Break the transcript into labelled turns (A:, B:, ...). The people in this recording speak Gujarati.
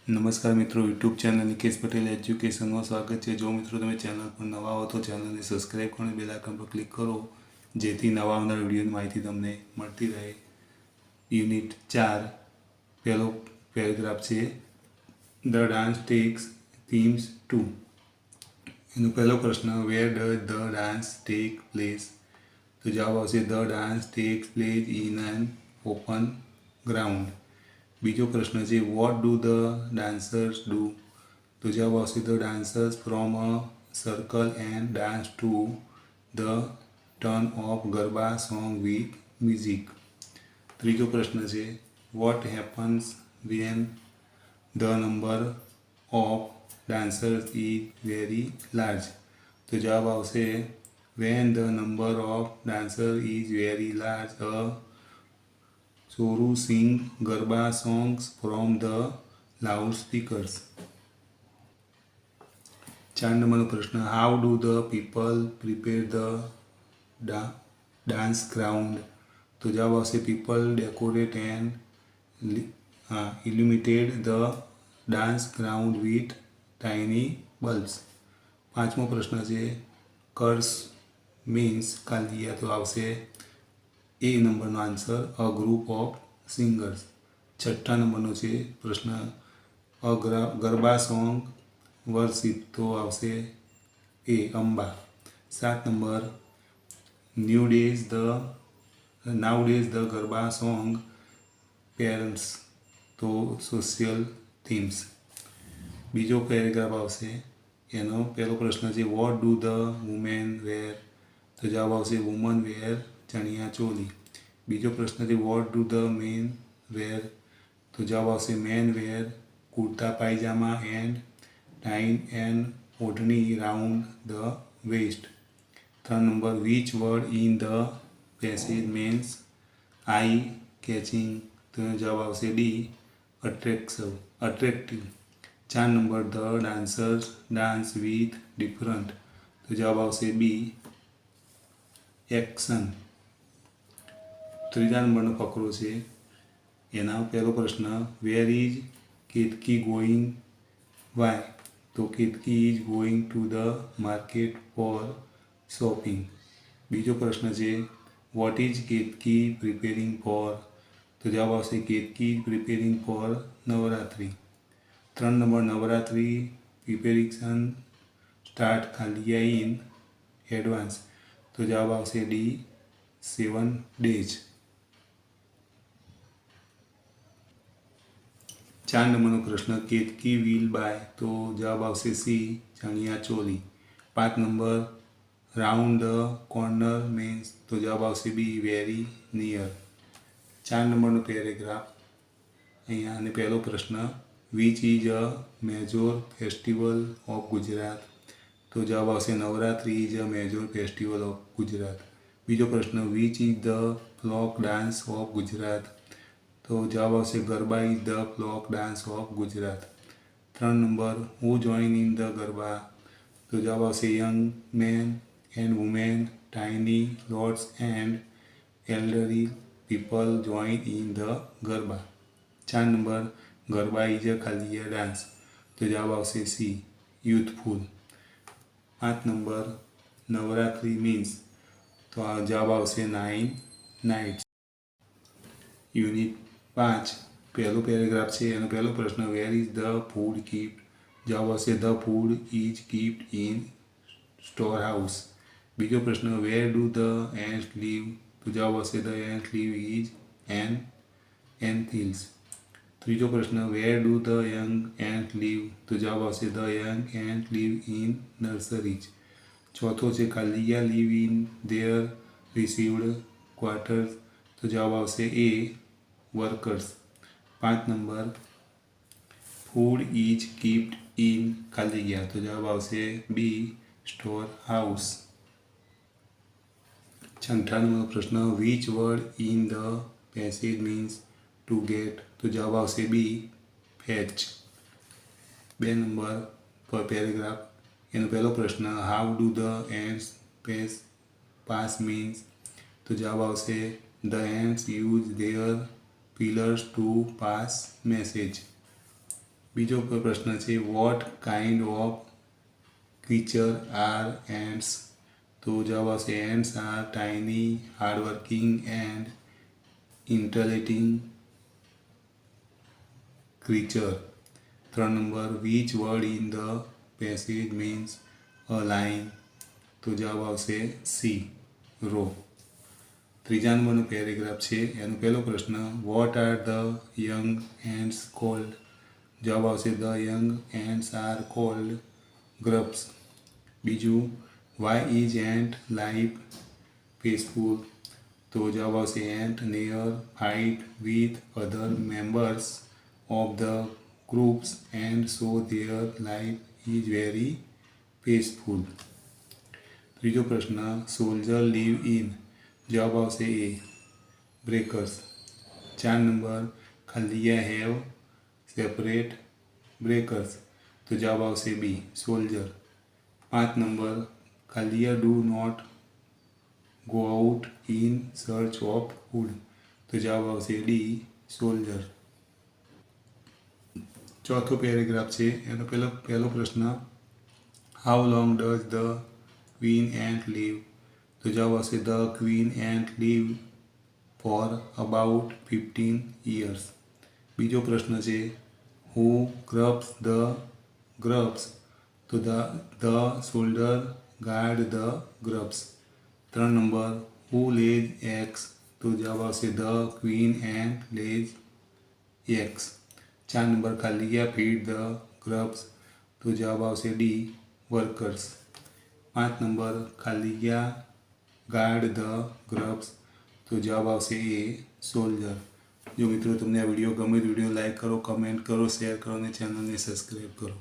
A: નમસ્કાર મિત્રો, યુટ્યુબ ચેનલ નિકેશ પટેલ એજ્યુકેશનમાં સ્વાગત છે। જો મિત્રો તમે ચેનલ પર નવા હો તો ચેનલને સબસ્ક્રાઈબ કરો અને બેલ આઇકન પર ક્લિક કરો, જેથી નવા આવનાર વિડીયોની માહિતી તમને મળતી રહે। યુનિટ 4 પહેલો પેરેગ્રાફ છે, ધ ડાન્સ ટેક્સ થીમ્સ 2। એનો પહેલો પ્રશ્ન, where does the dance take place? તો જવાબ આવશે the dance takes place in an open ground. બીજો પ્રશ્ન છે, what do the dancers do? તો જવાબ આવશે the dancers from a circle and dance to the turn of garba song with music. ત્રીજો પ્રશ્ન છે, what happens when the number of dancers is very large? તો જવાબ આવશે when the number of dancer is very large a Soru sing Garba songs from the loudspeakers। 4 નંબરનો પ્રશ્ન, how do the people prepare the dance ground? તો જવાબ આવશે people decorate and illuminated the dance ground with tiny bulbs. 5મો પ્રશ્ન છે, કર્સ મીન્સ કાલિયા? તો આવશે એ નંબરનો answer a group of singers. 6 નંબરનો છે પ્રશ્ન, ગરબા સોંગ વર્શિપ? તો આવશે એ અંબા। 7 નંબર, nowadays the Garba song parents? તો સોશિયલ થીમ્સ। બીજો પેરેગ્રાફ આવશે, એનો પહેલો પ્રશ્ન છે, વોટ ડુ ધ વુમેન વેર? તો જવાબ આવશે વુમન વેર ચણિયા ચોલી। બીજો પ્રશ્ન છે, what do the men wear? તો જવાબ આવશે men wear kurta pyjama and tie and odhni round the waist. 3 નંબર, which word in the passage means eye catching? તો જવાબ આવશે ડી અટ્રેક્ટિવ। 4 નંબર, the dancers dance with different? તો જવાબ આવશે બી એક્શન। ત્રીજા નંબરનો ફકરો છે, એના પહેલો પ્રશ્ન, where is Ketaki going? Why? તો Ketaki is going to the market for shopping. બીજો પ્રશ્ન છે, what is Ketaki preparing for? તો જવાબ આવશે Ketaki is preparing for Navratri. 3 નંબર, નવરાત્રિ પ્રિપેરેશન સ્ટાર્ટ કાલિયા ઇન એડવાન્સ? તો જવાબ આવશે ડી 7 days। 4 નંબરનો પ્રશ્ન, કેતકી વિલ બાય? તો જવાબ આવશે C chaniya choli. 5 number, round the corner means? તો જવાબ આવશે બી વેરી નિયર। 4 નંબરનો પેરેગ્રાફ અહીંયા, અને પહેલો પ્રશ્ન, which is a major festival of Gujarat? તો જવાબ આવશે Navratri is a major festival of Gujarat. બીજો પ્રશ્ન, which is the folk dance of Gujarat? તો જવાબ આવશે Garba is the folk dance of Gujarat. 3 number, who join in the Garba? તો જવાબ આવશે young men and women, tiny tots and elderly people join in the Garba. 4 નંબર, ગરબા ઇઝ અ કાલિયા ડાન્સ? તો જવાબ આવશે સી યુથફુલ। 5 number, Navratri means? તો આ જવાબ આવશે 9 નાઇટ્સ। યુનિટ 5 પહેલો પેરેગ્રાફ છે, એનો પહેલો પ્રશ્ન, where is the food kept? જવાબ આવશે the food is kept in store house. બીજો પ્રશ્ન, where do the ants live? તો જવાબ આવશે the ants live is ant hills. ત્રીજો પ્રશ્ન, where do the young ant live? તો જવાબ આવશે the young ant live in nurseries. ચોથો છે, કાલિયા live in their received quarters? તો જવાબ આવશે એ વર્કર્સ। 5 નંબર, ફૂડ ઇઝ કીપ્ડ ઇન કાલિયા? તો જવાબ આવશે બી સ્ટોર હાઉસ। 6 નંબરનો પ્રશ્ન, which word in the passage means to get? તો જવાબ આવશે બી ફેચ। 2 નંબર પર પેરેગ્રાફ, એનો પહેલો પ્રશ્ન, how do the ants pass means? તો જવાબ આવશે the ants use their pillars to pass message. બીજો પ્રશ્ન છે what kind of creature are ants? તો જવાબ આવશે ants are tiny, hardworking and intelligent creature. 3 number, which word in the passage means a line? તો જવાબ આવશે સી, રો. ત્રીજા નંબરનો પેરેગ્રાફ છે એનો પહેલો પ્રશ્ન what are the young ants called? જવાબ આવશે the young ants are called grubs. બીજું why is ant life peaceful? તો જવાબ આવશે ant never fight with other members of the groups and so their life is very peaceful. ત્રીજો પ્રશ્ન સોલ્જર લીવ ઇન? જવાબ આવશે એ, બ્રેકર્સ. 4 નંબર ખલિયા હેવ સેપરેટ બ્રેકર્સ? તો જવાબ આવશે બી, સોલ્જર. 5 નંબર ખલિયા do not go out in search of food? તો જવાબ આવશે ડી, સોલ્જર. ચોથો પેરેગ્રાફ છે એનો પહેલો પ્રશ્ન how long does the queen ant live? તો જવાબ આવશે the queen ant live for about 15 years. બીજો પ્રશ્ન છે હુ ગ્રબ્સ ધ ગ્રબ્સ? તો the shoulder guard the grubs. 3 number who lays eggs? તો જવાબ આવશે the queen ant lays eggs. 4 number ખલિયા ફીડ ધ ગ્રબ્સ? તો જવાબ આવશે ડી, વર્કર્સ. 5 નંબર ખલિયા ગાર્ડ ધ ગ્રબ્સ? તો જવાબ આવશે એ, સોલ્જર. જો મિત્રો તમને આ વિડીયો ગમે તો વિડીયો લાઈક કરો, કમેન્ટ કરો, શેર કરો અને ચેનલને સબસ્ક્રાઈબ કરો.